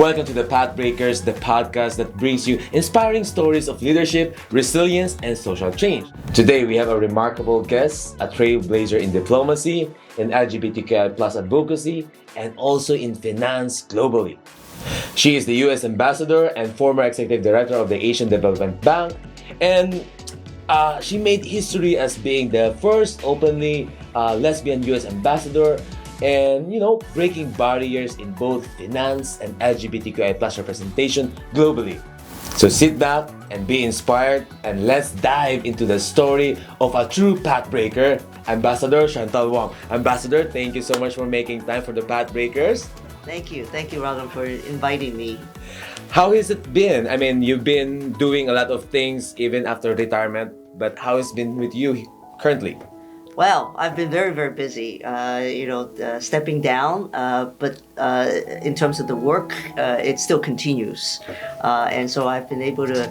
Welcome to the Pathbreakers, the podcast that brings you inspiring stories of leadership, resilience, and social change. Today, we have a remarkable guest, a trailblazer in diplomacy, in LGBTQI plus advocacy, and also in finance globally. She is the U.S. Ambassador and former Executive Director of the Asian Development Bank, and she made history as being the first openly lesbian U.S. Ambassador, and breaking barriers in both finance and LGBTQI plus representation globally. So sit back and be inspired, and let's dive into the story of a true pathbreaker, Ambassador Chantale Wong. Ambassador, thank you so much for making time for the Pathbreakers. Thank you, Ragam, for inviting me. How has it been? I mean, you've been doing a lot of things even after retirement, but how has it been with you currently? Well, I've been very, very busy, stepping down, but in terms of the work, it still continues. And so I've been able to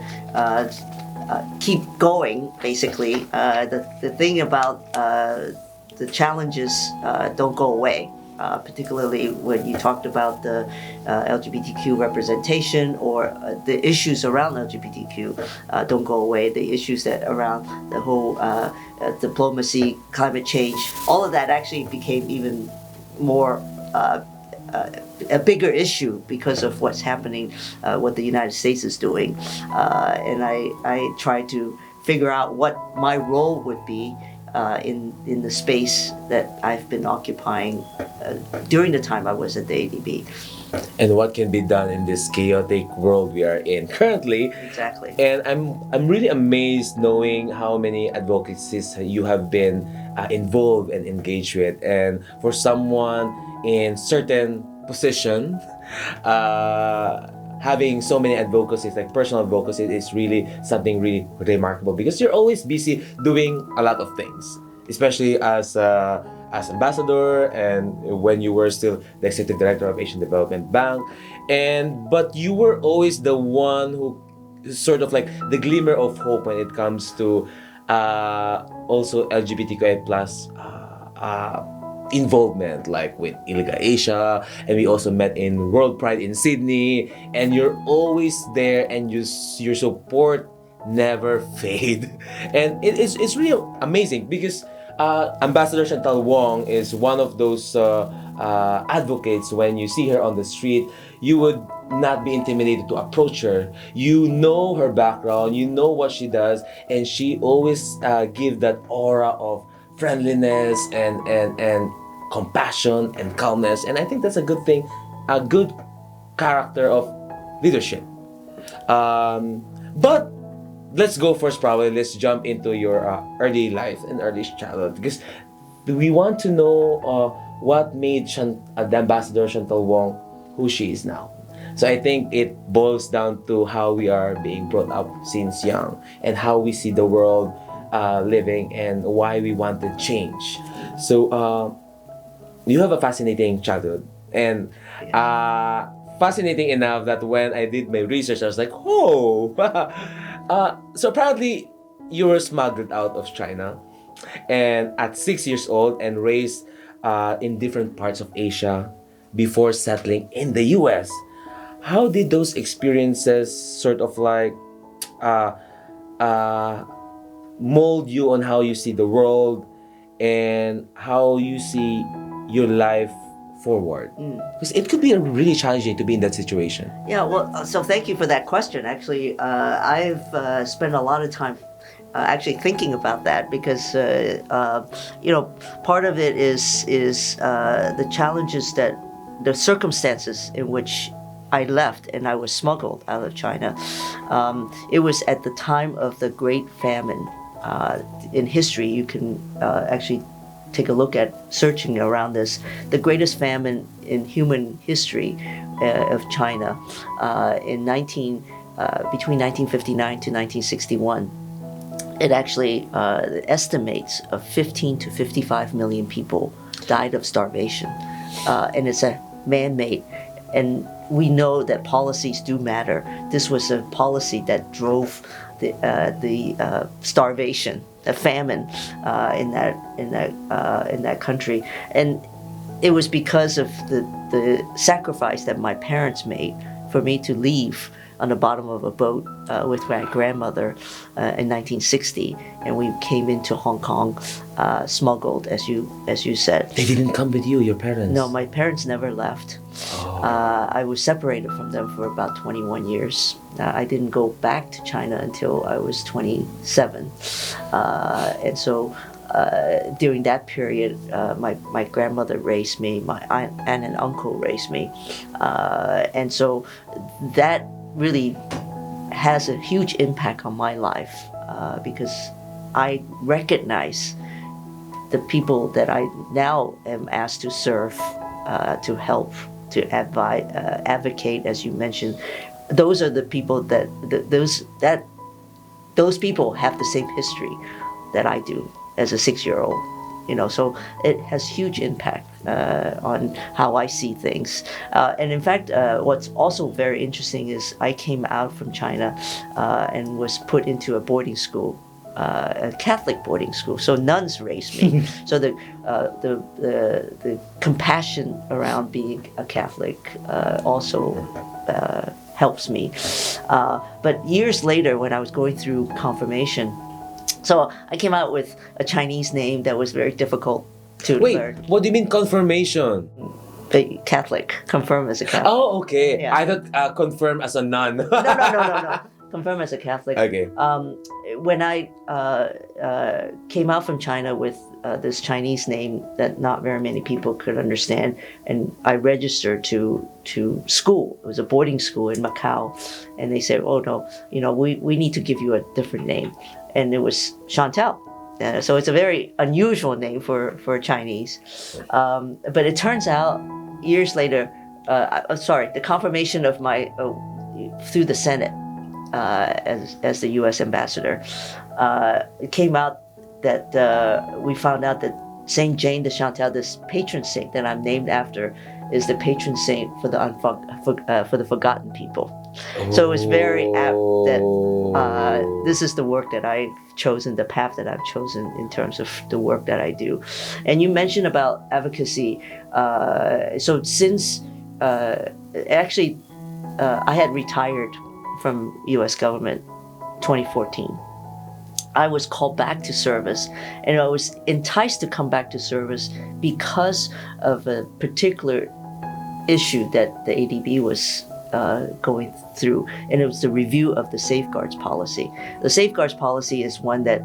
keep going, basically. The thing about the challenges don't go away. Particularly when you talked about the LGBTQ representation or the issues around LGBTQ don't go away. The issues that around the whole diplomacy, climate change, all of that actually became even more a bigger issue because of what's happening, what the United States is doing. And I try to figure out what my role would be in the space that I've been occupying during the time I was at the ADB. And what can be done in this chaotic world we are in currently. Exactly. And I'm really amazed knowing how many advocacies you have been involved and engaged with. And for someone in certain position, having so many advocacies, like personal advocacy, is really something really remarkable, because you're always busy doing a lot of things, especially as ambassador and when you were still the executive director of Asian Development Bank. But you were always the one who sort of like the glimmer of hope when it comes to also LGBTQI plus involvement, like with Illegal Asia, and we also met in World Pride in Sydney, and you're always there, and your support never fade. And it's really amazing, because Ambassador Chantale Wong is one of those advocates. When you see her on the street, you would not be intimidated to approach her. You know her background, you know what she does, and she always give that aura of friendliness and compassion and calmness. And I think that's a good thing, a good character of leadership. But let's go first, probably let's jump into your early life and early childhood, because we want to know what made the Ambassador Chantale Wong who she is now. So I think it boils down to how we are being brought up since young, and how we see the world living, and why we want to change. So you have a fascinating childhood, and fascinating enough that when I did my research, I was like, oh. So apparently you were smuggled out of China, and at 6 years old, and raised in different parts of Asia before settling in the US. How did those experiences sort of like mold you on how you see the world and how you see your life forward? Because it could be really challenging to be in that situation. Yeah, well, so thank you for that question. Actually, I've spent a lot of time actually thinking about that, because part of it is the challenges, that the circumstances in which I left and I was smuggled out of China. It was at the time of the Great Famine. In history, you can actually take a look at searching around this. The greatest famine in human history of China between 1959 to 1961. It actually estimates of 15 to 55 million people died of starvation. And it's a man-made. And we know that policies do matter. This was a policy that drove the starvation, the famine in that country, and it was because of the sacrifice that my parents made for me to leave on the bottom of a boat with my grandmother in 1960, and we came into Hong Kong smuggled, as you said. They didn't come with you, your parents? No, my parents never left. Oh. I was separated from them for about 21 years. I didn't go back to China until I was 27. And so during that period, my grandmother raised me, my aunt and uncle raised me. And so that really has a huge impact on my life because I recognize the people that I now am asked to serve, to help, to advocate, as you mentioned. Those are the people that those people have the same history that I do as a 6-year-old. So it has huge impact on how I see things. And in fact, what's also very interesting is I came out from China and was put into a boarding school, a Catholic boarding school. So nuns raised me. So the compassion around being a Catholic also helps me. But years later, when I was going through confirmation, so I came out with a Chinese name that was very difficult to learn. What do you mean confirmation? Catholic, confirm as a Catholic. Oh, okay. Yeah. I thought confirm as a nun. No. Confirm as a Catholic. Okay. When I came out from China with this Chinese name that not very many people could understand, and I registered to school. It was a boarding school in Macau, and they said, "Oh no, we need to give you a different name," and it was Chantale. So it's a very unusual name for Chinese, but it turns out years later, the confirmation of my through the Senate as the U.S. ambassador, it came out that we found out that Saint Jane de Chantal, this patron saint that I'm named after, is the patron saint for the forgotten people. So it was very apt that this is the work that I've chosen, the path that I've chosen in terms of the work that I do. And you mentioned about advocacy. So since actually I had retired from U.S. government 2014. I was called back to service, and I was enticed to come back to service because of a particular issue that the ADB was going through, and it was the review of the safeguards policy. The safeguards policy is one that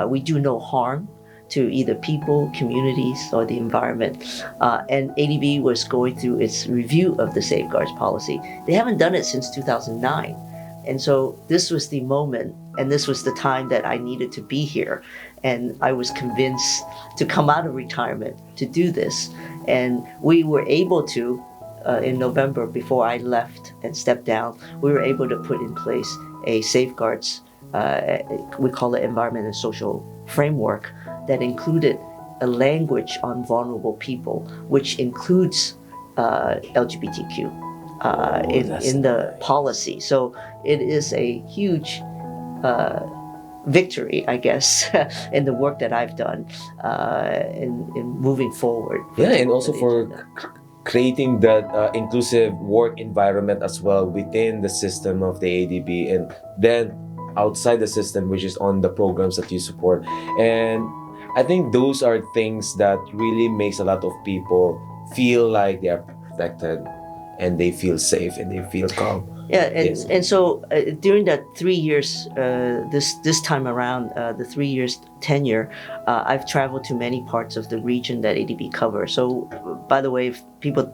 we do no harm to either people, communities, or the environment. And ADB was going through its review of the safeguards policy. They haven't done it since 2009. And so this was the moment, and this was the time that I needed to be here. And I was convinced to come out of retirement to do this. And we were able to, in November, before I left and stepped down, we were able to put in place a safeguards, we call it environment and social framework, that included a language on vulnerable people, which includes LGBTQ. In the policy. So it is a huge victory, I guess, in the work that I've done in moving forward. Yeah, and also for creating that inclusive work environment as well within the system of the ADB, and then outside the system, which is on the programs that you support. And I think those are things that really makes a lot of people feel like they are protected, and they feel safe, and they feel calm. Yeah, and so during that 3 years, this time around, the 3 years tenure, I've traveled to many parts of the region that ADB covers. So, by the way,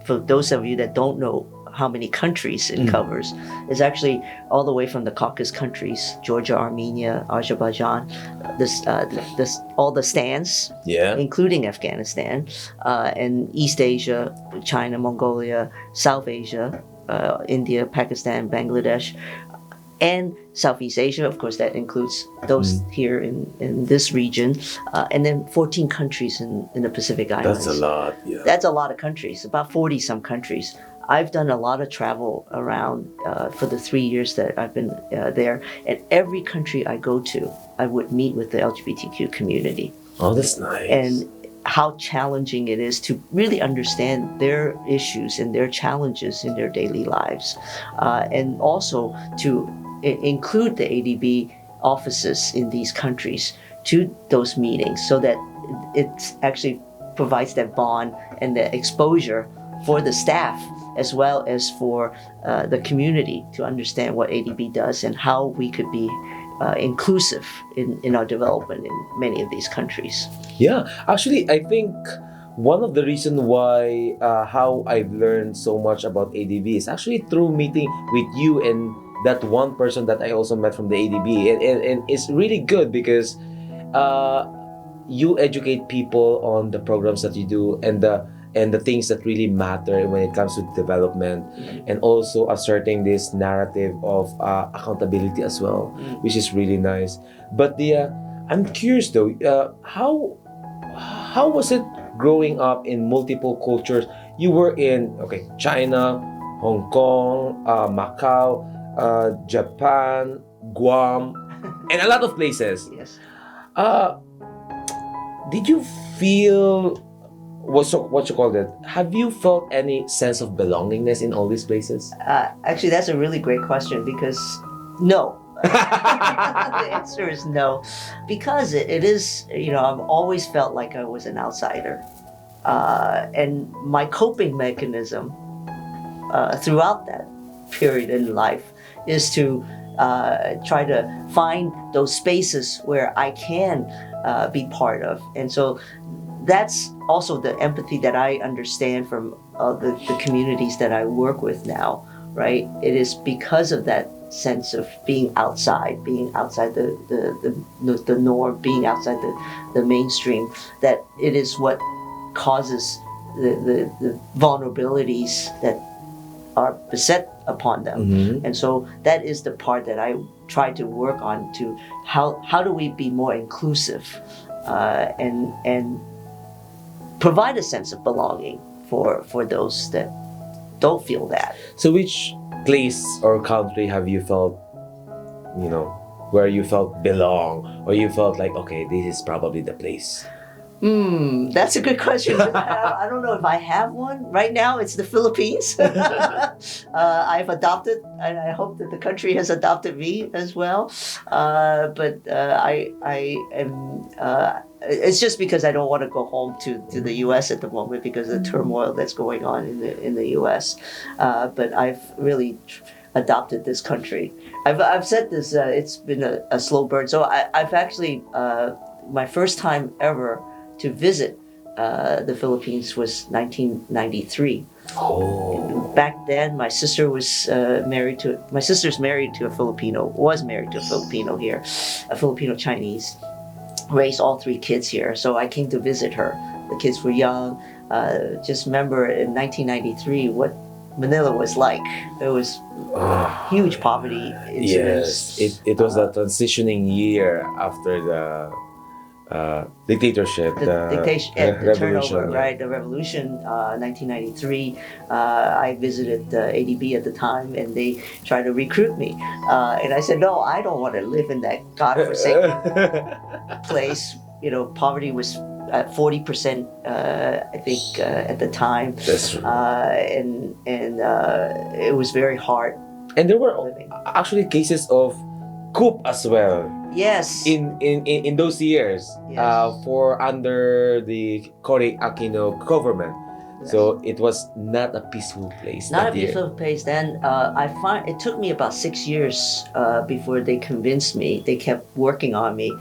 for those of you that don't know how many countries it covers, it's actually all the way from the Caucasus countries, Georgia, Armenia, Azerbaijan, all the stands, including Afghanistan, and East Asia, China, Mongolia, South Asia, India, Pakistan, Bangladesh, and Southeast Asia. Of course, that includes those here in this region, and then 14 countries in the Pacific Islands. That's a lot. Yeah. That's a lot of countries, about 40 some countries. I've done a lot of travel around for the 3 years that I've been there, and every country I go to, I would meet with the LGBTQ community. Oh, that's nice. And how challenging it is to really understand their issues and their challenges in their daily lives, and also to include the ADB offices in these countries to those meetings, so that it actually provides that bond and the exposure for the staff as well as for the community to understand what ADB does and how we could be inclusive in our development in many of these countries. Yeah, actually, I think one of the reasons why how I've learned so much about ADB is actually through meeting with you and that one person that I also met from the ADB, and it's really good because you educate people on the programs that you do and the things that really matter when it comes to development, and also asserting this narrative of accountability as well, which is really nice. But I'm curious though, how was it growing up in multiple cultures? You were in China, Hong Kong, Macau, Japan, Guam, and a lot of places. Yes. Did you feel what you call it? Have you felt any sense of belongingness in all these places? Actually, that's a really great question, because no. The answer is no, because it is, I've always felt like I was an outsider, and my coping mechanism throughout that period in life is to try to find those spaces where I can be part of. And so that's also the empathy that I understand from the communities that I work with now, right? It is because of that sense of being outside the norm, being outside the mainstream, that it is what causes the vulnerabilities that are beset upon them. Mm-hmm. And so that is the part that I try to work on, to how do we be more inclusive and provide a sense of belonging for those that don't feel that. So which place or country have you felt, where you felt belong, or you felt like, okay, this is probably the place? That's a good question. I don't know if I have one. Right now, it's the Philippines. I've adopted, and I hope that the country has adopted me as well. But I am. It's just because I don't want to go home to the U.S. at the moment because of the turmoil that's going on in the U.S. But I've really adopted this country. I've said this. It's been a slow burn. So I've actually my first time ever to visit the Philippines was 1993. Oh. Back then, my sister was married to a Filipino, was married to a Filipino here, a Filipino Chinese, raised all three kids here. So I came to visit her. The kids were young. Just remember in 1993 what Manila was like. There was huge poverty incidents. Yes, it was a transitioning year after the dictatorship, the revolution, turnover, right? The revolution, 1993. I visited ADB at the time, and they tried to recruit me. And I said, no, I don't want to live in that godforsaken place. Poverty was at 40%, I think, at the time. That's true. And it was very hard. And there were living. actually cases of coup as well. Yes. In those years, Yes. for under the Cory Aquino government. Yes. So it was not a peaceful place. Not a that year. peaceful place. Then I find it took me about 6 years before they convinced me. They kept working on me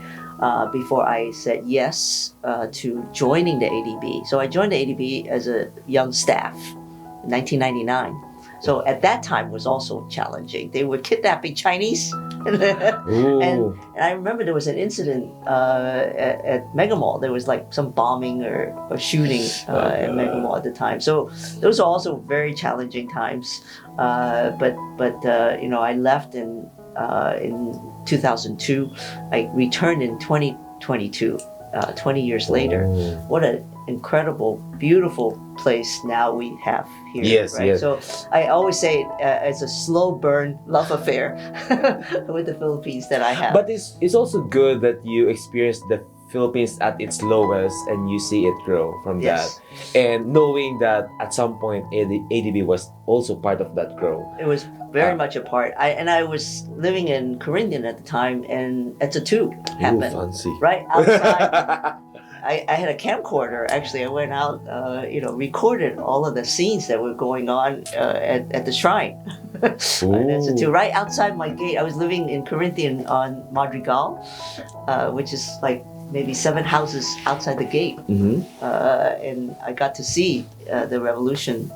before I said yes to joining the ADB. So I joined the ADB as a young staff in 1999. So at that time was also challenging. They were kidnapping Chinese. and I remember there was an incident at Mega Mall. There was like some bombing or shooting at Mega Mall at the time. So those are also very challenging times. But I left in 2002. I returned in 2022. 20 years later. What an incredible, beautiful place now we have here. Yes, right? yes. So I always say it's a slow burn love affair with the Philippines that I have. But it's also good that you experienced the Philippines at its lowest, and you see it grow from Yes. that. And knowing that at some point ADB was also part of that growth. It was very much a part. I was living in Corinthian at the time, and it's a two happened Fancy. right outside. I had a camcorder. Actually, I went out, recorded all of the scenes that were going on at the shrine. That's a two right outside my gate. I was living in Corinthian on Madrigal, which is like maybe 7 houses outside the gate, and I got to see the revolution.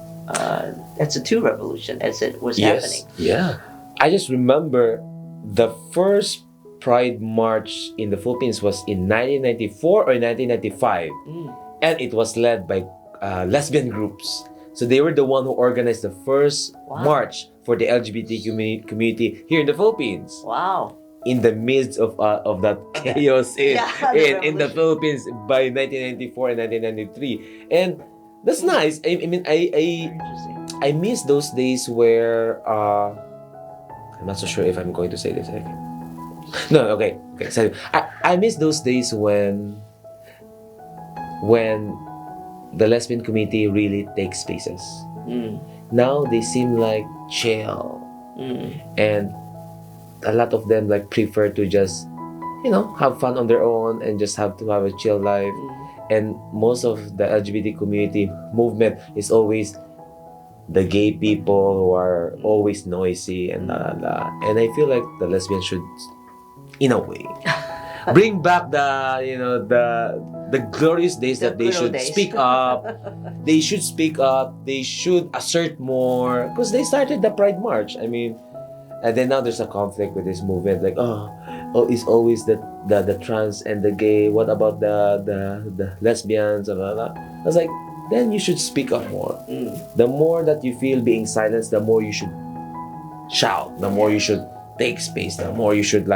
It's a two revolution as it was happening. Yeah. I just remember the first Pride March in the Philippines was in 1994 or 1995, and it was led by lesbian groups. So they were the one who organized the first march for the LGBT community here in the Philippines. Wow. In the midst of that chaos in the Philippines by 1994 and 1993, and that's nice. I mean, I miss those days where I'm not so sure if I'm going to say this. Okay. No, okay. So I miss those days when the lesbian community really takes spaces. Now they seem like chill, and a lot of them like prefer to just have fun on their own and just have to have a chill life. And most of the LGBT community movement is always the gay people who are always noisy and blah, blah, blah. And I feel like the lesbians should, in a way, bring back the glorious days that they should speak up. They should speak up. They should assert more, because they started the Pride March. I mean, and then now there's a conflict with this movement. Like, it's always the trans and the gay. What about the lesbians and blah, blah, blah. I was like, then you should speak up more. The more that you feel being silenced, the more you should shout. The more you should take space. The more you should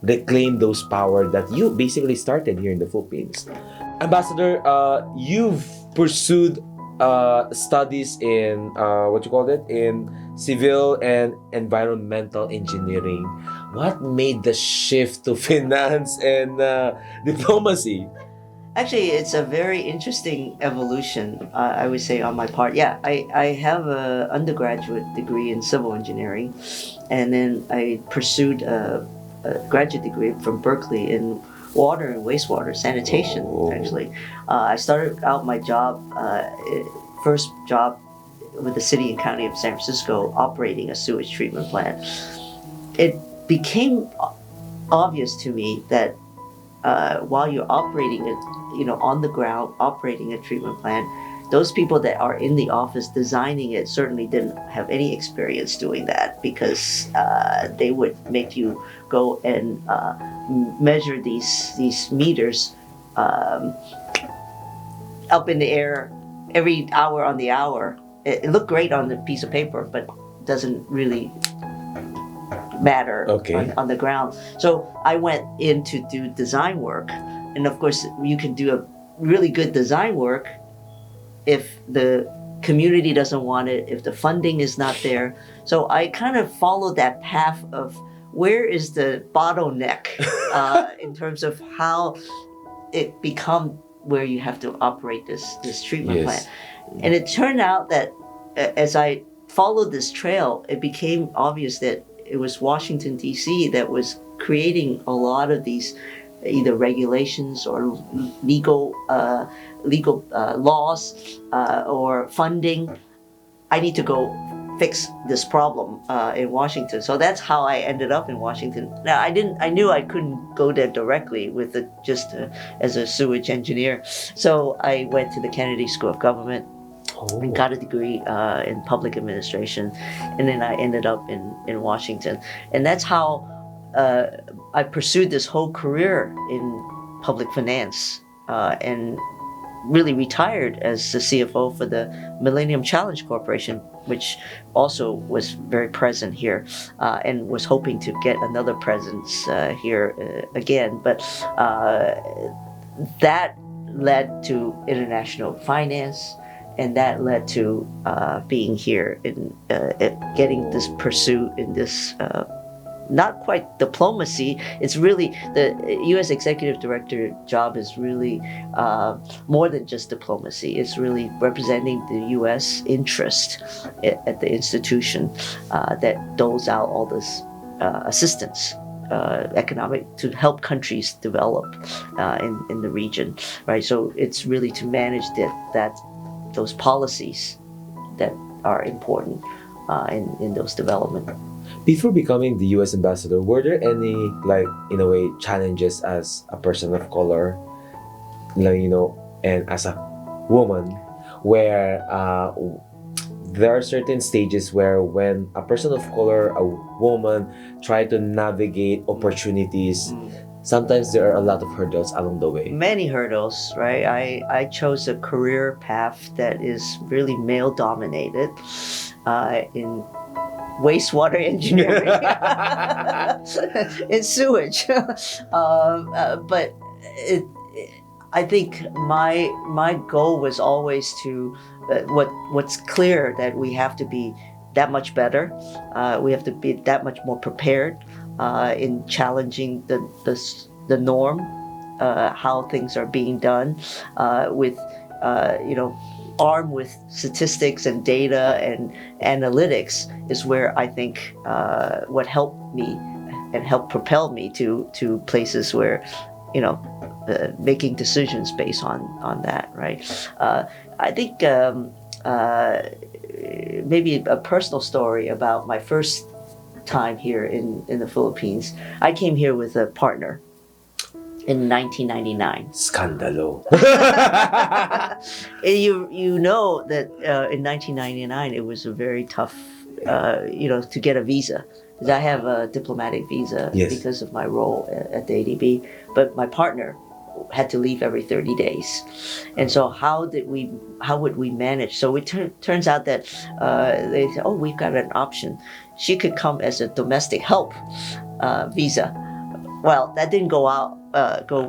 reclaim those power that you basically started here in the Philippines. Ambassador, you've pursued studies in in civil and environmental engineering. What made the shift to finance and diplomacy? Actually, it's a very interesting evolution, I would say, on my part. Yeah, I have an undergraduate degree in civil engineering, and then I pursued a graduate degree from Berkeley in water and wastewater sanitation, actually. I started out my job, first job with the city and county of San Francisco, operating a sewage treatment plant. It became obvious to me that while you're operating it, on the ground, operating a treatment plant, those people that are in the office designing it certainly didn't have any experience doing that, because they would make you go and measure these meters up in the air every hour on the hour. It looked great on the piece of paper, but doesn't really matter on the ground. So I went in to do design work, and of course you can do a really good design work if the community doesn't want it, if the funding is not there. So I kind of followed that path of where is the bottleneck in terms of how it become where you have to operate this treatment plant. And it turned out that as I followed this trail, it became obvious that it was Washington, D.C. that was creating a lot of these either regulations or legal laws or funding. I need to go fix this problem in Washington. So that's how I ended up in Washington. Now I knew I couldn't go there directly with as a sewage engineer. So I went to the Kennedy School of Government and got a degree in public administration, and then I ended up in Washington. And that's how I pursued this whole career in public finance, and really retired as the CFO for the Millennium Challenge Corporation, which also was very present here, and was hoping to get another presence here again. But that led to international finance, and that led to being here in getting this pursuit in this not quite diplomacy. It's really the U.S. Executive Director job is really more than just diplomacy. It's really representing the U.S. interest at the institution that doles out all this assistance. Economic to help countries develop in the region, right? So it's really to manage those policies that are important in those development. Before becoming the U.S. ambassador, were there any, like, in a way, challenges as a person of color, like, and as a woman, where there are certain stages where when a person of color, a woman, try to navigate opportunities, sometimes there are a lot of hurdles along the way. Many hurdles, right? I chose a career path that is really male dominated in wastewater engineering, in sewage. But I think my goal was always to what's clear that we have to be that much better. We have to be that much more prepared in challenging the norm, how things are being done, with armed with statistics and data and analytics is where I think what helped me and helped propel me to places where making decisions based on that, right? I think maybe a personal story about my first time here in the Philippines. I came here with a partner in 1999. Scandalo. You know that in 1999 it was a very tough, to get a visa. Because I have a diplomatic visa because of my role at the ADB, but my partner had to leave every 30 days. And so how would we manage? So it turns out that they said, oh, we've got an option. She could come as a domestic help visa. Well, that didn't go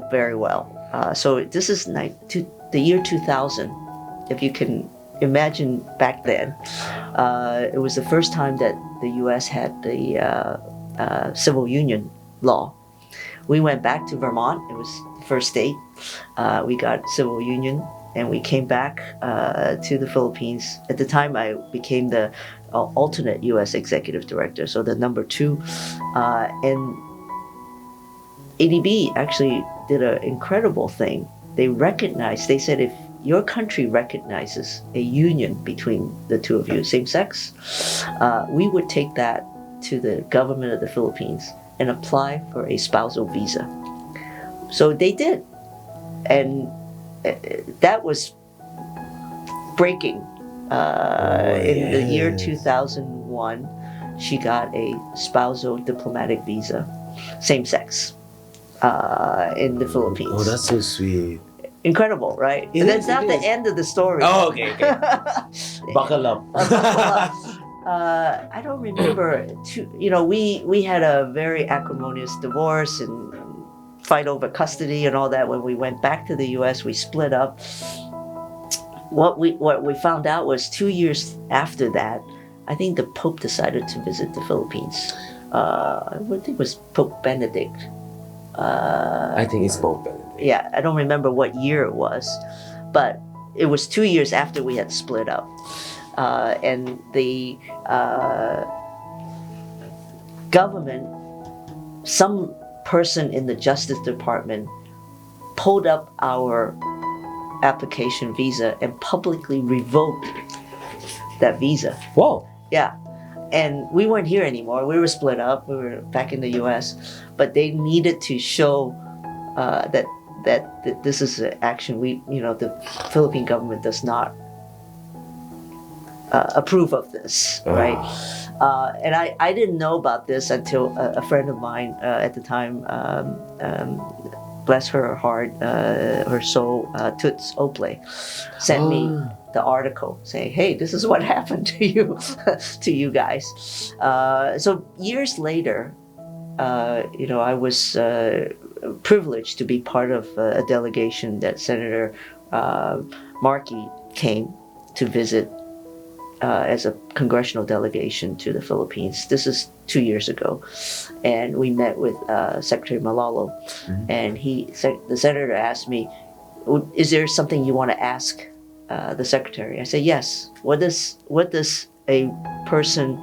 very well. So this is the year 2000, if you can imagine back then. It was the first time that the U.S. had the civil union law. We went back to Vermont. It was the first state. We got civil union, and we came back to the Philippines. At the time, I became the alternate U.S. executive director, so the number 2. And ADB actually did an incredible thing. They said if your country recognizes a union between the two of you, same sex, we would take that to the government of the Philippines and apply for a spousal visa. So they did. And that was breaking. In the year 2001, she got a spousal diplomatic visa, same sex, in the Philippines. Oh, that's so sweet. Incredible, right? That's not the end of the story. Oh, okay. Buckle up. I don't remember. We had a very acrimonious divorce and fight over custody and all that. When we went back to the U.S., we split up. What we found out was 2 years after that, I think the Pope decided to visit the Philippines. I think it was Pope Benedict. I think it's Pope Benedict. Yeah, I don't remember what year it was, but it was 2 years after we had split up. And the government, some person in the Justice Department pulled up our application visa and publicly revoked that visa. Whoa. Yeah. And we weren't here anymore. We were split up. We were back in the U.S. But they needed to show that this is an action the Philippine government does not approve of this, right? And I didn't know about this until a friend of mine at the time, bless her heart, her soul, Toots Opley, sent me the article saying, hey, this is what happened to you, to you guys. So years later, I was privileged to be part of a delegation that Senator Markey came to visit as a congressional delegation to the Philippines. This is 2 years ago, and we met with Secretary Malalo, and the senator asked me, "Is there something you want to ask the secretary?" I said, "Yes. What does a person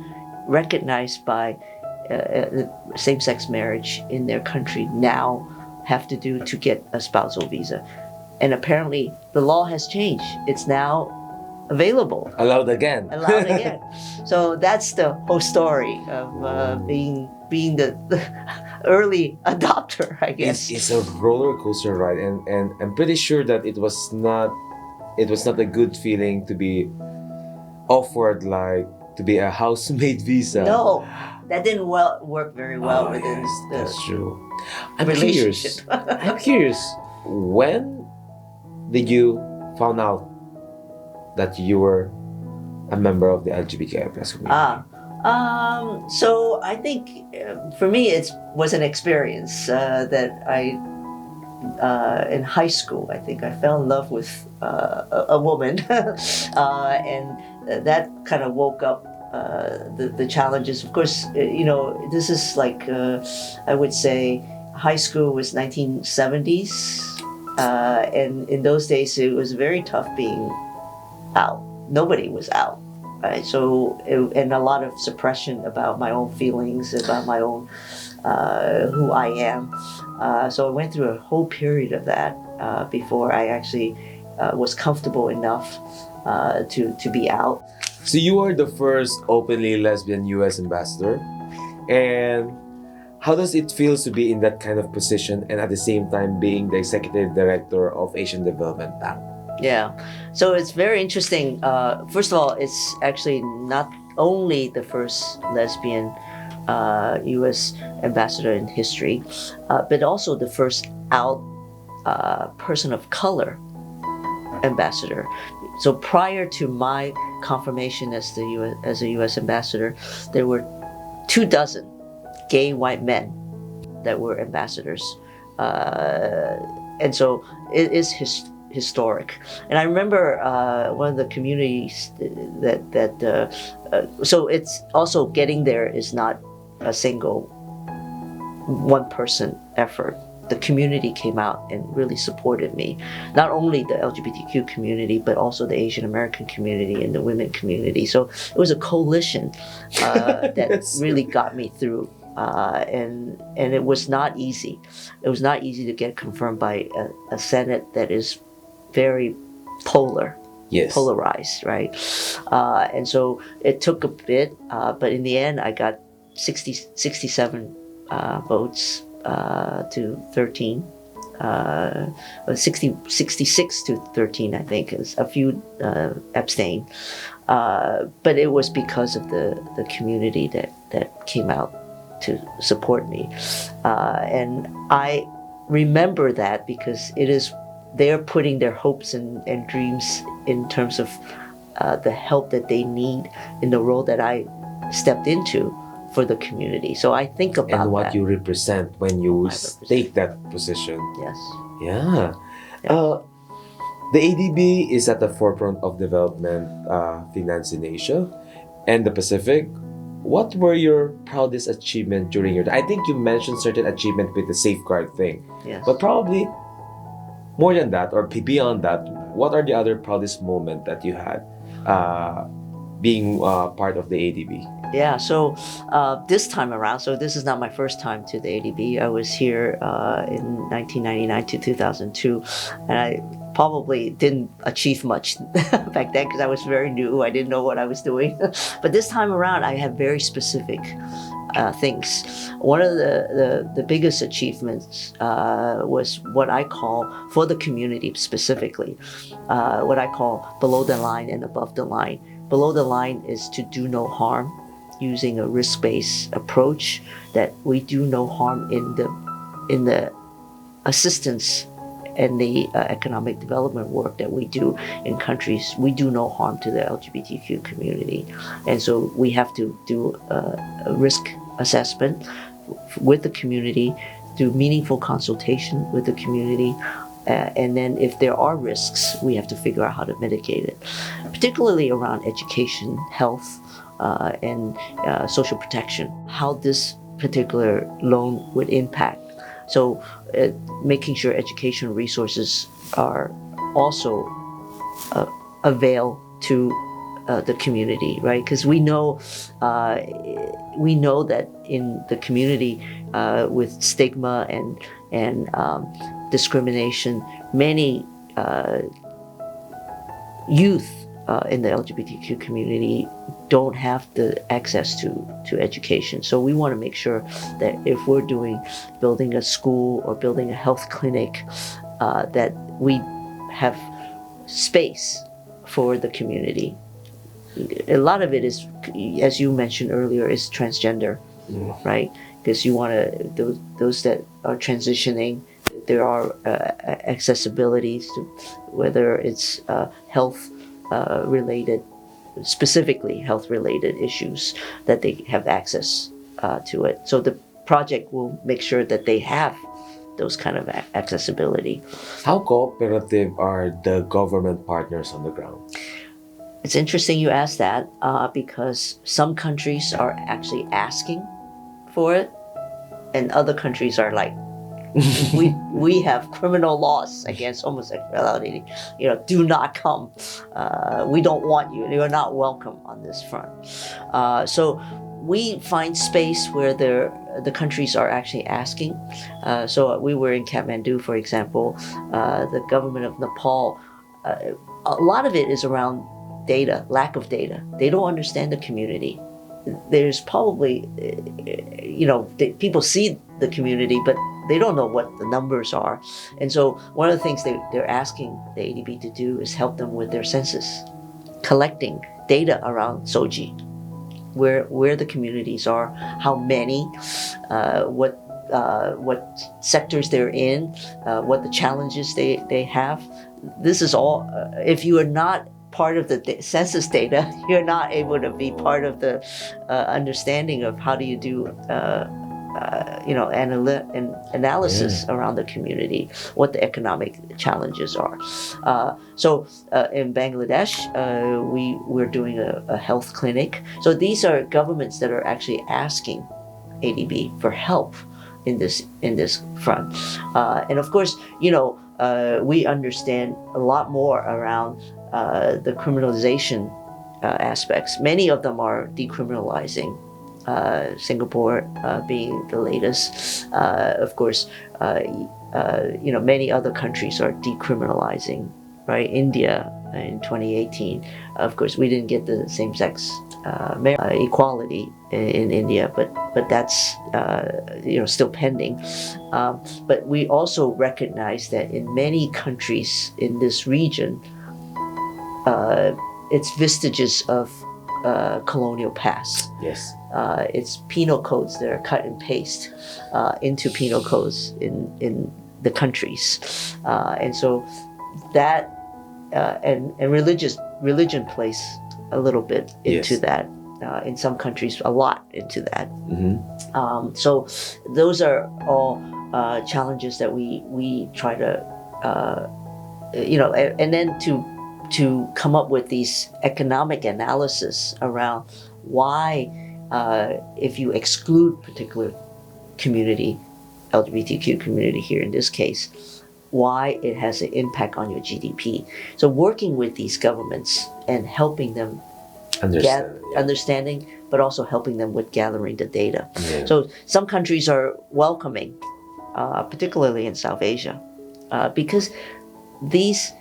recognized by same-sex marriage in their country now have to do to get a spousal visa?" And apparently, the law has changed. It's now available. Allowed again. Allowed again. So that's the whole story of being the early adopter, I guess. It's a roller coaster ride, and I'm pretty sure that it was not a good feeling to be offered like to be a housemaid visa. No, that didn't work very well within yes, that's true. relationship. I'm curious. When did you found out that you were a member of the LGBTQI+ community? So I think for me it was an experience that I in high school. I think I fell in love with a woman, and that kind of woke up the challenges. Of course, this is like I would say high school was 1970s, and in those days it was very tough being out. Nobody was out, right? So and a lot of suppression about my own feelings, about my own who I am. So I went through a whole period of that before I actually was comfortable enough to be out. So you are the first openly lesbian U.S. ambassador, and how does it feel to be in that kind of position and at the same time being the executive director of Asian Development Bank? Yeah, so it's very interesting. First of all, it's actually not only the first lesbian U.S. ambassador in history, but also the first out person of color ambassador. So prior to my confirmation as a U.S. ambassador, there were 24 gay white men that were ambassadors, and so it is historic. And I remember one of the communities so it's also getting there is not a single one person effort. The community came out and really supported me. Not only the LGBTQ community, but also the Asian American community and the women community. So it was a coalition that Yes. really got me through. And it was not easy. It was not easy to get confirmed by a Senate that is very Yes. polarized, right? And so it took a bit, but in the end, I got 67 votes to 13. 66 to 13, I think. A few abstained. But it was because of the community that came out to support me. And I remember that because they're putting their hopes and dreams in terms of the help that they need in the role that I stepped into for the community. So I think about And what that. you represent when you take that position. Yes. Yeah. The ADB is at the forefront of development finance in Asia and the Pacific. What were your proudest achievement during your time? I think you mentioned certain achievement with the safeguard thing. Yes. But probably more than that or beyond that, what are the other proudest moment that you had being part of the ADB? Yeah, so this time around, so this is not my first time to the ADB. I was here in 1999 to 2002, and I probably didn't achieve much back then because I was very new. I didn't know what I was doing. But this time around, I had very specific things. One of the biggest achievements was what I call, for the community specifically, what I call below the line and above the line. Below the line is to do no harm, using a risk-based approach, that we do no harm in the assistance and the economic development work that we do in countries. We do no harm to the LGBTQ community. And so we have to do a risk assessment with the community, do meaningful consultation with the community, And then if there are risks, we have to figure out how to mitigate it, particularly around education, health, and social protection, how this particular loan would impact. So making sure education resources are also avail to the community, right? Because we know that in the community with stigma and discrimination, many youth in the LGBTQ community don't have the access to education. So we want to make sure that if we're building a school or building a health clinic, that we have space for the community. A lot of it is, as you mentioned earlier, is transgender, right? Because you want to, those that are transitioning, there are accessibilities to whether it's health related, specifically health related issues, that they have access to it. So the project will make sure that they have those kind of accessibility. How cooperative are the government partners on the ground? It's interesting you ask that because some countries are actually asking for it, and other countries are like, we have criminal laws against homosexuality. Do not come. We don't want you. You are not welcome on this front. So we find space where the countries are actually asking. So we were in Kathmandu, for example. The government of Nepal, a lot of it is around data, lack of data. They don't understand the community. There's probably, people see the community, but they don't know what the numbers are. And so one of the things they're asking the ADB to do is help them with their census, collecting data around Soji, where the communities are, how many, what sectors they're in, what the challenges they have. This is all, if you are not part of the census data, you're not able to be part of the understanding of how do you do analysis around the community, what the economic challenges are. So in Bangladesh, we're doing a health clinic. So these are governments that are actually asking ADB for help in this front. And of course, we understand a lot more around the criminalization aspects. Many of them are decriminalizing. Singapore being the latest. Of course, many other countries are decriminalizing, right? India in 2018. Of course, we didn't get the same-sex equality in India, but that's still pending. But we also recognize that in many countries in this region, it's vestiges of colonial past. Yes. It's penal codes that are cut and paste into penal codes in the countries, and so that and religion plays a little bit into that. In some countries, a lot into that. So those are all challenges that we try to and then to come up with these economic analysis around why, if you exclude particular community, LGBTQ community here in this case, why it has an impact on your GDP. So working with these governments and helping them understanding, but also helping them with gathering the data. Yeah. So some countries are welcoming, particularly in South Asia, because this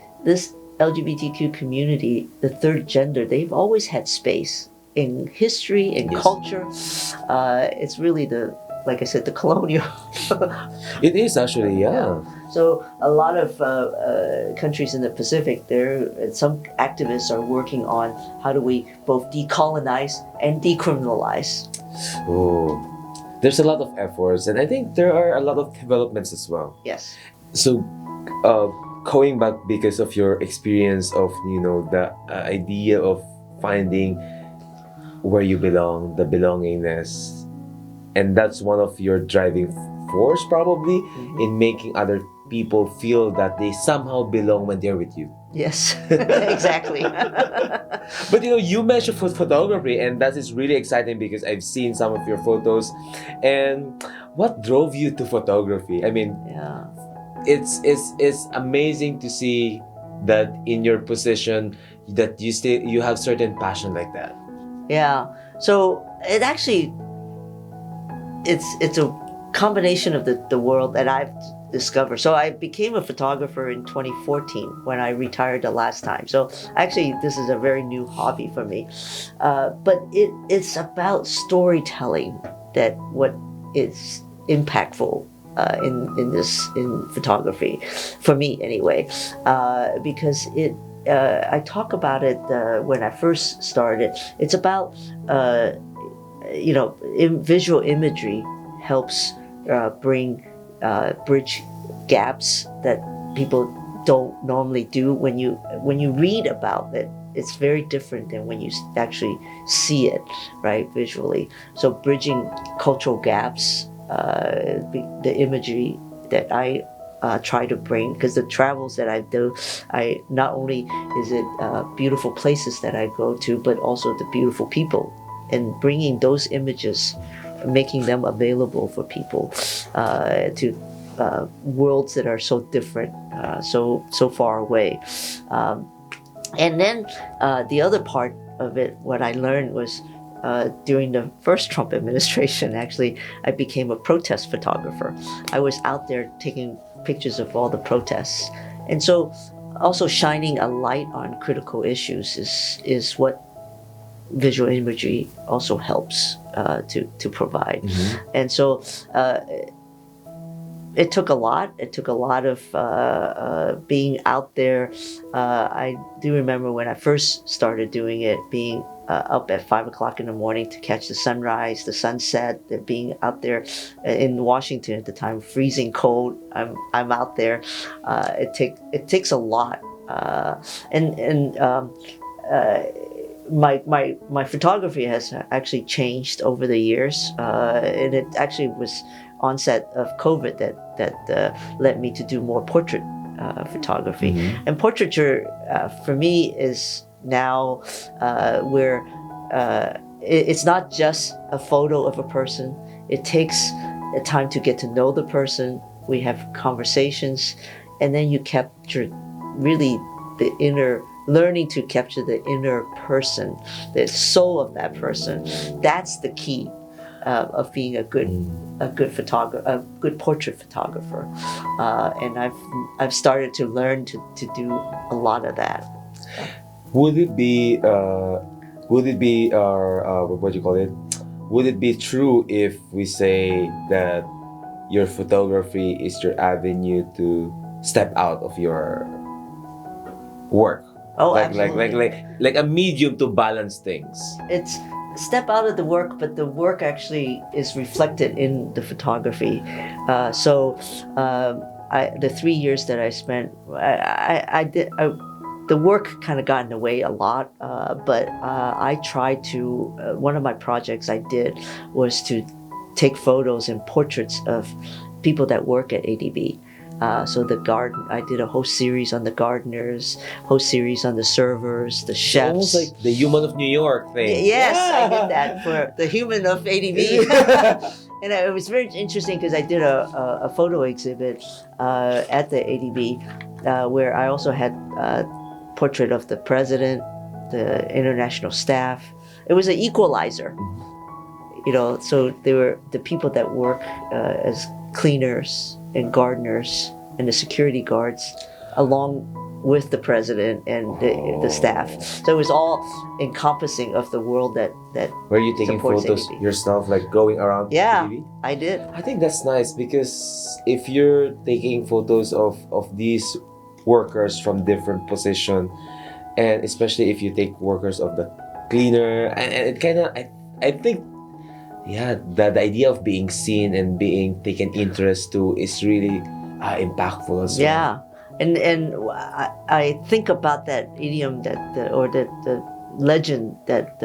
LGBTQ community, the third gender, they've always had space in history, in culture. It's really like I said, the colonial. It is actually, yeah. So a lot of countries in the Pacific, some activists are working on how do we both decolonize and decriminalize. Oh, there's a lot of efforts, and I think there are a lot of developments as well. Yes. So, going back because of your experience of the idea of finding where you belong, the belongingness, and that's one of your driving force probably in making other people feel that they somehow belong when they're with you. Yes, exactly. But you mentioned photography, and that is really exciting because I've seen some of your photos. And what drove you to photography? I mean, Yeah. it's amazing to see that in your position that you have certain passion like that. Yeah. So it actually it's a combination of the world that I've discovered. So I became a photographer in 2014 when I retired the last time. So actually, this is a very new hobby for me. But it's about storytelling that what is impactful in photography, for me anyway, because I talk about it when I first started. It's about visual imagery helps bridge gaps that people don't normally do. When you read about it, it's very different than when you actually see it, right, visually. So bridging cultural gaps, the imagery that I try to bring, because the travels that I do, I not only is it beautiful places that I go to, but also the beautiful people, and bringing those images, making them available for people to worlds that are so different, so far away. And then the other part of it, what I learned was during the first Trump administration, actually, I became a protest photographer. I was out there taking pictures of all the protests. And so also shining a light on critical issues is what visual imagery also helps to provide. Mm-hmm. And so it took a lot. It took a lot of being out there. I do remember when I first started doing it, being up at 5 o'clock in the morning to catch the sunrise, the sunset, being out there in Washington at the time, freezing cold. I'm out there. It takes a lot. My photography has actually changed over the years, and it actually was onset of COVID that led me to do more portrait photography. Mm-hmm. And portraiture for me is now where it's not just a photo of a person. It takes a time to get to know the person. We have conversations, and then you capture really the inner, learning to capture the inner person, the soul of that person. That's the key of being a good photographer, a good portrait photographer. And I've started to learn to do a lot of that. Would it be what do you call it? Would it be true if we say that your photography is your avenue to step out of your work? Oh, like a medium to balance things. It's step out of the work, but the work actually is reflected in the photography. The 3 years that I spent, the work kind of got in the way a lot, but I tried to, one of my projects I did was to take photos and portraits of people that work at ADB. So the garden, I did a whole series on the gardeners, whole series on the servers, the chefs. Almost like the Human of New York thing. Yes, yeah. I did that for the Human of ADB. And it was very interesting because I did a photo exhibit at the ADB where I also had a portrait of the president, the international staff. It was an equalizer. So they were the people that work as cleaners and gardeners and the security guards along with the president and the staff. So it was all encompassing of the world that Were you taking photos ADB. yourself, like going around Yeah, ADB? I did. I think that's nice because if you're taking photos of these workers from different position, and especially if you take workers of the cleaner, and it kind of I think the idea of being seen and being taken interest to is really impactful as well. Yeah, and I think about that idiom or the legend that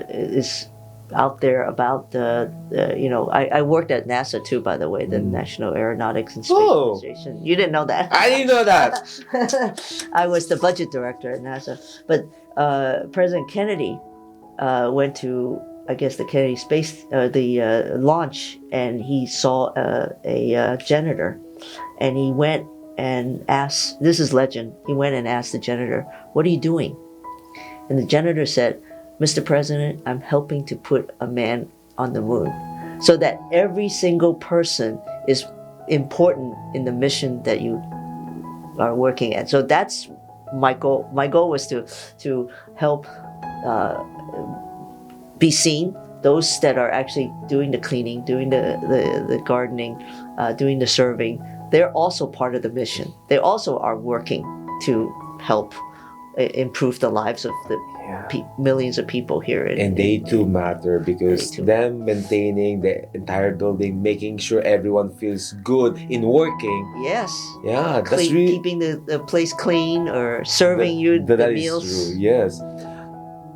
is out there about I worked at NASA too, by the way, the National Aeronautics and Space Administration. You didn't know that? I didn't know that. I was the budget director at NASA. But President Kennedy went to, I guess, the Kennedy space, the launch, and he saw a janitor, and he went and asked. This is legend. He went and asked the janitor, "What are you doing?" And the janitor said, "Mr. President, I'm helping to put a man on the moon," so that every single person is important in the mission that you are working at. So that's my goal. My goal was to help be seen. Those that are actually doing the cleaning, doing the gardening, doing the serving, they're also part of the mission. They also are working to help improve the lives of the millions of people here. And they too matter, because them maintaining the entire building, making sure everyone feels good in working. Yes. Yeah, that's really keeping the place clean or serving the meals. Is true. Yes.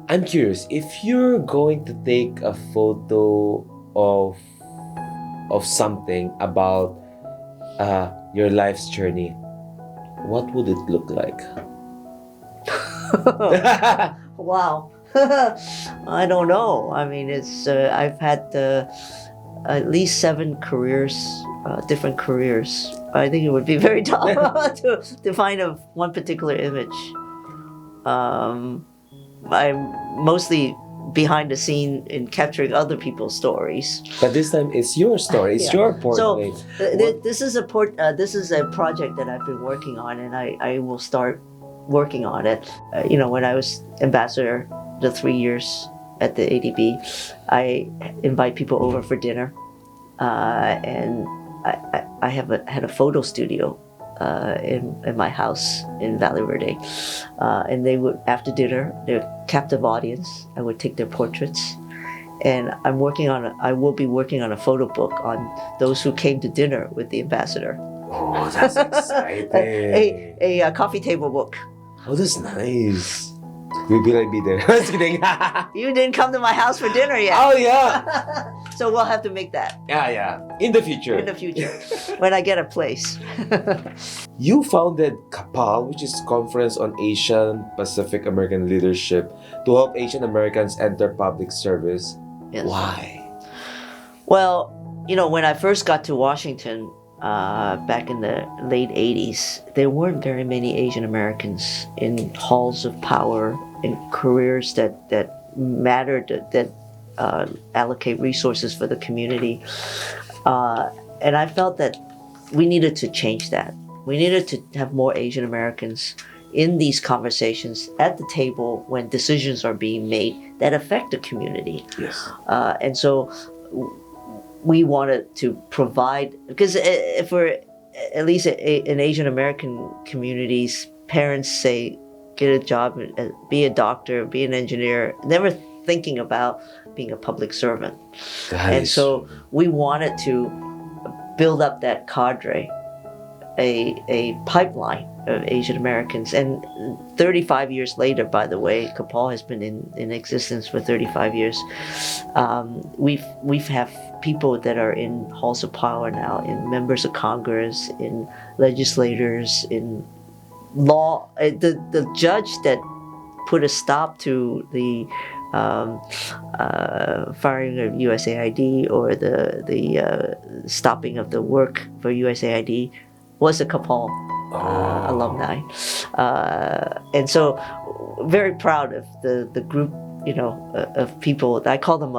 I'm curious, if you're going to take a photo of something about your life's journey, what would it look like? Wow. I don't know. I mean, it's I've had at least 7 careers, different careers. I think it would be very tough to find one particular image. I'm mostly behind the scene in capturing other people's stories. But this time it's your story. It's your portrait. So this is a project that I've been working on, and I will start working on it. When I was ambassador, the 3 years at the ADB, I invite people over for dinner, and I had a photo studio in my house in Valley Verde, and they would, after dinner, their captive audience, I would take their portraits, and I will be working on a photo book on those who came to dinner with the ambassador. Oh, that's exciting! a coffee table book. Oh, that's nice. Will I be there? Just kidding. You didn't come to my house for dinner yet. Oh yeah. So we'll have to make that. Yeah. In the future. When I get a place. You founded CAPAL, which is Conference on Asian Pacific American Leadership, to help Asian Americans enter public service. Yes. Why? Well, when I first got to Washington, back in the late 80s, there weren't very many Asian Americans in halls of power, in careers that mattered, that allocate resources for the community. And I felt that we needed to change that. We needed to have more Asian Americans in these conversations at the table when decisions are being made that affect the community. Yes. And so we wanted to provide, because for at least in Asian American communities, parents say, get a job, be a doctor, be an engineer, never thinking about being a public servant. And so we wanted to build up that cadre, a pipeline of Asian Americans. And 35 years later, by the way, CAPAL has been in existence for 35 years. We've have people that are in halls of power now, in members of Congress, in legislators, in law. The judge that put a stop to the firing of USAID, or the stopping of the work for USAID, was a CAPAL alumni. And so very proud of the group, of people. I call them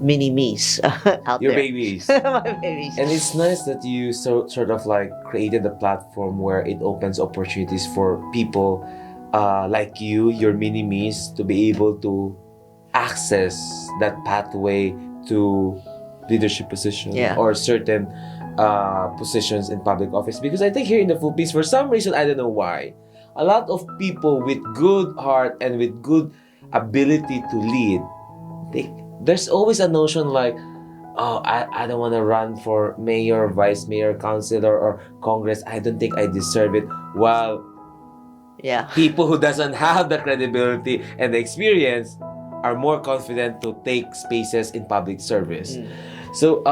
mini-me's out Your there. babies. My babies. And it's nice that you sort of like created a platform where it opens opportunities for people like your mini-me's to be able to access that pathway to leadership position or certain positions in public office. Because I think here in the Philippines, for some reason, I don't know why, a lot of people with good heart and with good ability to lead, there's always a notion like, oh, I don't want to run for mayor, vice mayor, councilor, or Congress. I don't think I deserve it. While people who doesn't have the credibility and the experience are more confident to take spaces in public service. So,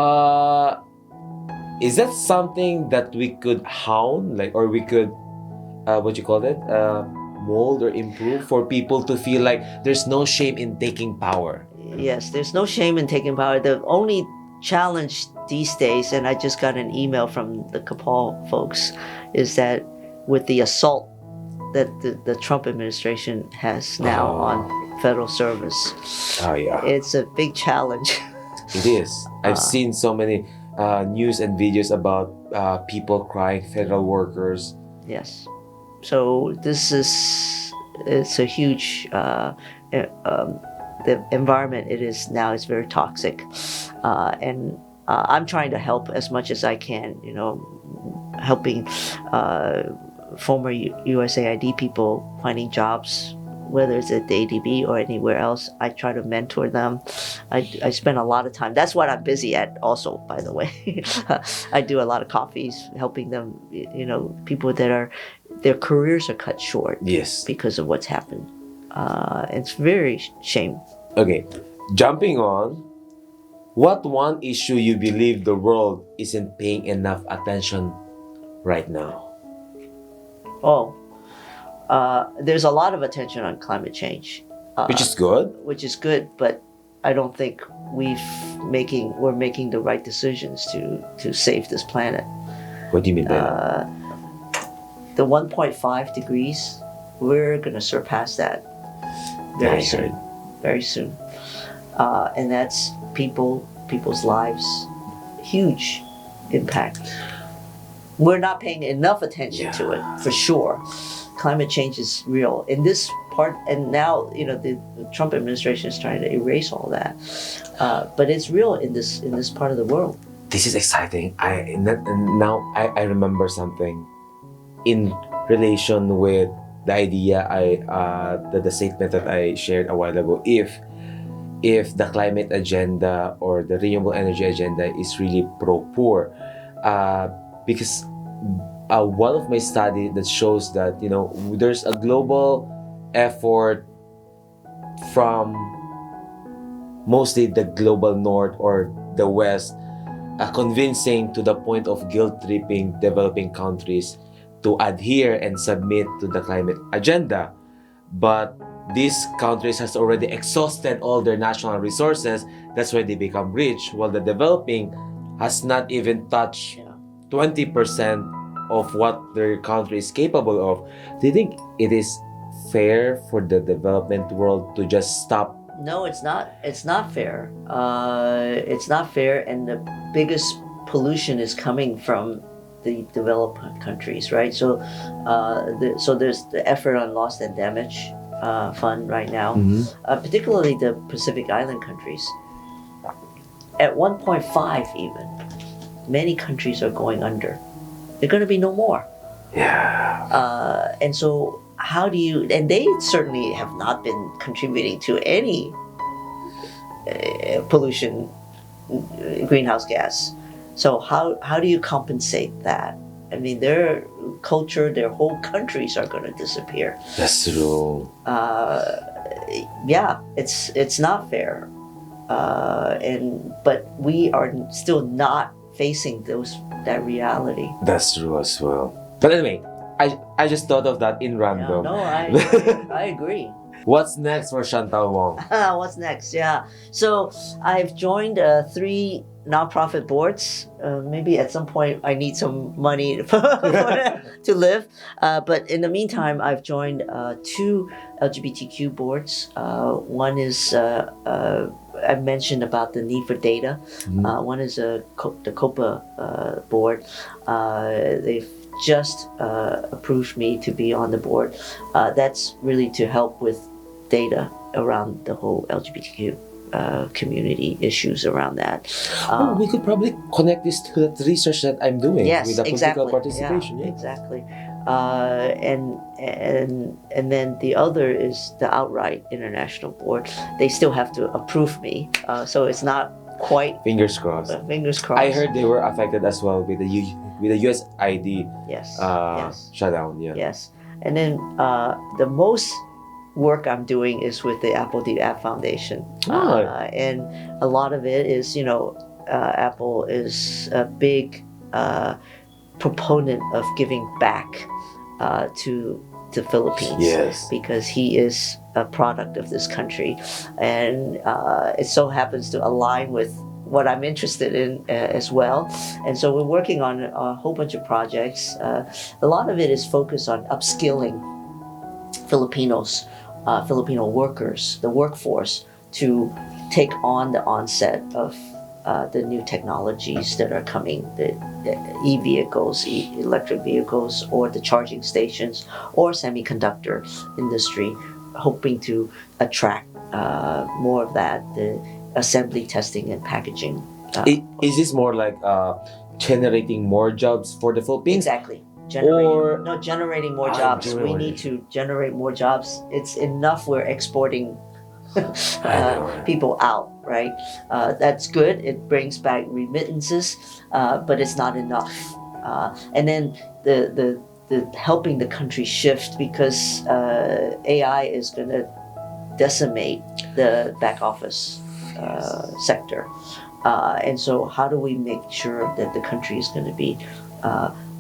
is that something that we could hound, like, or we could, what you call it, mold or improve for people to feel like there's no shame in taking power? Yes, there's no shame in taking power. The only challenge these days, and I just got an email from the Kapal folks, is that with the assault that the Trump administration has now on federal service, it's a big challenge. It is. I've seen so many news and videos about people crying, federal workers. Yes. So it's a huge, the environment it is now is very toxic. And I'm trying to help as much as I can, helping former USAID people finding jobs, whether it's at the ADB or anywhere else. I try to mentor them. I spend a lot of time. That's what I'm busy at also, by the way. I do a lot of coffees, helping them, people that their careers are cut short because of what's happened. It's very shame. Okay, jumping on, what one issue you believe the world isn't paying enough attention right now? There's a lot of attention on climate change, which is good. But I don't think we're making the right decisions to save this planet. What do you mean by that? The 1.5 degrees, we're gonna surpass that very soon, and that's people's lives, huge impact. We're not paying enough attention to it, for sure. Climate change is real in this part, and now the Trump administration is trying to erase all that. But it's real in this part of the world. This is exciting. Now I remember something in relation with the idea the statement that I shared a while ago. If the climate agenda or the renewable energy agenda is really pro-poor, because one of my studies that shows that there's a global effort from mostly the global north or the west, convincing to the point of guilt-tripping developing countries to adhere and submit to the climate agenda. But these countries has already exhausted all their national resources. That's why they become rich, while the developing has not even touched 20% of what their country is capable of. Do you think it is fair for the development world to just stop? No, it's not. It's not fair. It's not fair, and the biggest pollution is coming from the developed countries, right? So, so there's the effort on loss and damage fund right now, particularly the Pacific Island countries. At 1.5 even, many countries are going under. There are going to be no more. Yeah. And so how do you, and they certainly have not been contributing to any pollution, greenhouse gas. So how do you compensate that? I mean, their culture, their whole countries are going to disappear. That's true. Yeah, it's not fair. But we are still not facing that reality. That's true as well. But anyway, I just thought of that in random. I agree. What's next for Chantale Wong? What's next? Yeah. So I've joined 3 nonprofit boards. Maybe at some point I need some money to live. But in the meantime, I've joined 2 LGBTQ boards. One is I mentioned about the need for data. One is the COPA board. They've just approved me to be on the board. That's really to help with data around the whole LGBTQ community issues around that. We could probably connect this to the research that I'm doing with the political participation. Yeah, exactly. And then the other is the Outright International Board. They still have to approve me, so it's not quite. Fingers crossed. Fingers crossed. I heard they were affected as well with the USAID yes. shutdown. Yeah. Yes, and then the most work I'm doing is with the Apple the App Foundation, and a lot of it is, Apple is a big proponent of giving back to the Philippines. Yes. Because he is a product of this country, and it so happens to align with what I'm interested in as well. And so we're working on a whole bunch of projects. A lot of it is focused on upskilling Filipinos, Filipino workers, the workforce, to take on the onset of the new technologies that are coming, the e-vehicles, electric vehicles, or the charging stations, or semiconductor industry, hoping to attract more of that, the assembly, testing, and packaging. Is this more like generating more jobs for the Philippines? Exactly. Generating more jobs. We need to generate more jobs. It's enough we're exporting people out, right? That's good. It brings back remittances, but it's not enough. And then the helping the country shift, because AI is going to decimate the back office sector. And so how do we make sure that the country is going to be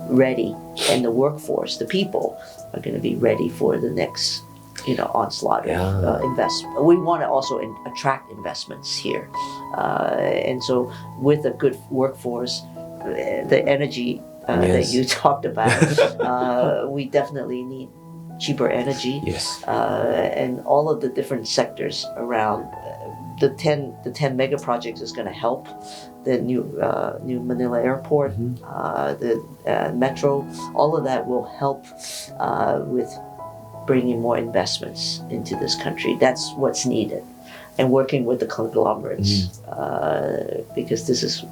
ready, and the workforce, the people, are going to be ready for the next onslaught of investment. We want to also attract investments here, and so with a good workforce, the energy that you talked about, we definitely need cheaper energy. Yes. And all of the different sectors around. The 10 mega projects is going to help. The new Manila airport, the metro, all of that will help with bringing more investments into this country. That's what's needed, and working with the conglomerates, because this is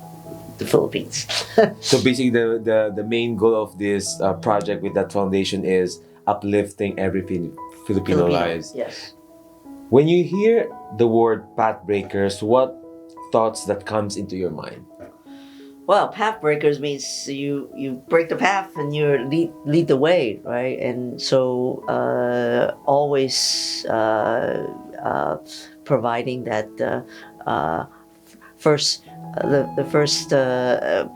the Philippines. So basically, the main goal of this project with that foundation is uplifting every Filipino lives. Yes. When you hear the word Pathbreakers, what thoughts that comes into your mind? Well, Pathbreakers means you break the path and you lead the way, right? And so always providing that first the first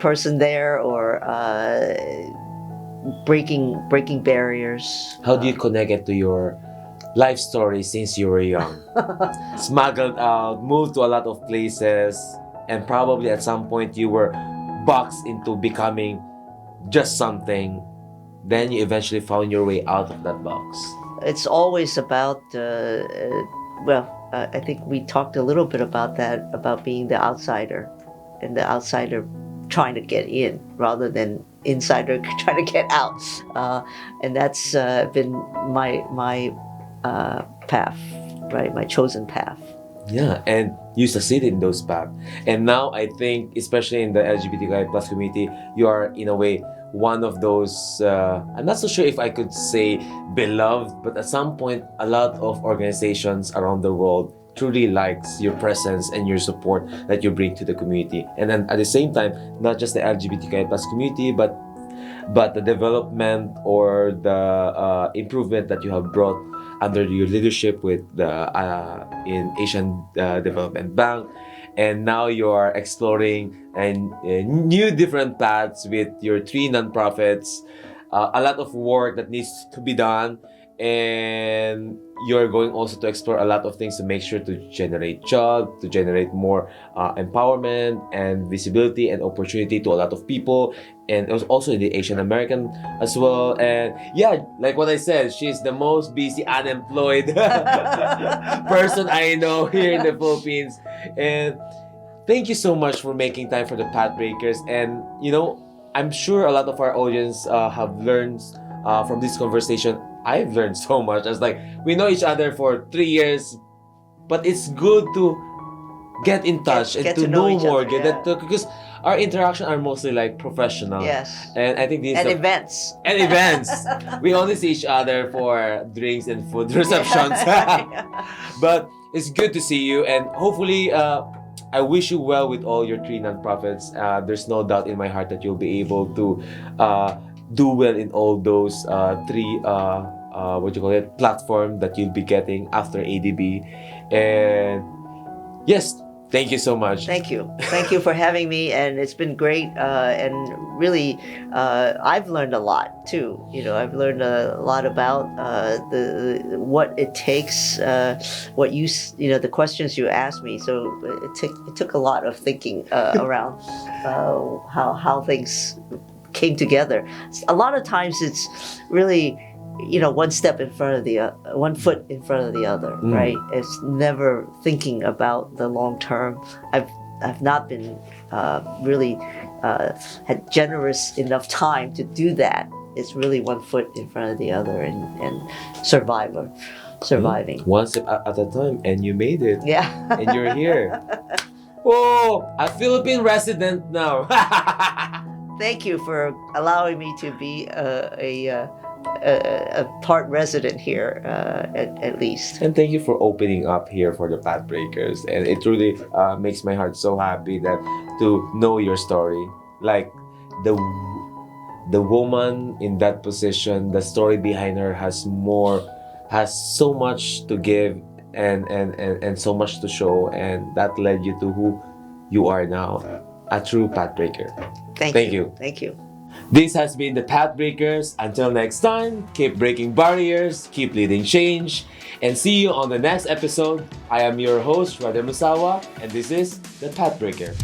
person there, or breaking barriers. How do you connect it to your life story since you were young? Smuggled out, moved to a lot of places, and probably at some point you were boxed into becoming just something. Then you eventually found your way out of that box. It's always about, I think we talked a little bit about that, about being the outsider, and the outsider trying to get in rather than insider trying to get out. And that's been my path, right? My chosen path. Yeah, and you succeeded in those paths. And now I think, especially in the LGBTQI plus community, you are in a way one of those, I'm not so sure if I could say beloved, but at some point, a lot of organizations around the world truly likes your presence and your support that you bring to the community. And then at the same time, not just the LGBTQI plus community, but the development or the improvement that you have brought under your leadership with the in Asian Development Bank, and now you are exploring new different paths with your 3 nonprofits. A lot of work that needs to be done, and you're going also to explore a lot of things to make sure to generate jobs, to generate more empowerment and visibility and opportunity to a lot of people, and also in the Asian American as well. And yeah, like what I said, she's the most busy unemployed person I know here in the Philippines. And thank you so much for making time for the Pathbreakers. And I'm sure a lot of our audience have learned from this conversation. I've learned so much. It's like we know each other for 3 years, but it's good to get in touch and to know more. Because our interaction are mostly like professional. Yes. And I think these and events. And events. We only see each other for drinks and food receptions. But it's good to see you, and hopefully I wish you well with all your 3 nonprofits. There's no doubt in my heart that you'll be able to do well in all those 3 platform that you'll be getting after ADB. And yes, thank you so much. Thank you. Thank you for having me, and it's been great. And really, I've learned a lot too. I've learned a lot about what it takes, the questions you asked me. So it took a lot of thinking around how things came together. A lot of times it's really one step in front of one foot in front of the other, right? It's never thinking about the long term. I've not been really had generous enough time to do that. It's really one foot in front of the other and surviving. One step at a time, and you made it. Yeah. And you're here. Oh, a Philippine resident now. Thank you for allowing me to be a part resident here, at least. And thank you for opening up here for the Pathbreakers. And it really makes my heart so happy that to know your story. Like the woman in that position, the story behind her has so much to give and so much to show, and that led you to who you are now, a true Pathbreaker. Thank you. Thank you. This has been the Pathbreakers. Until next time, keep breaking barriers, keep leading change, and see you on the next episode. I am your host, Radha Musawa, and this is the Pathbreaker.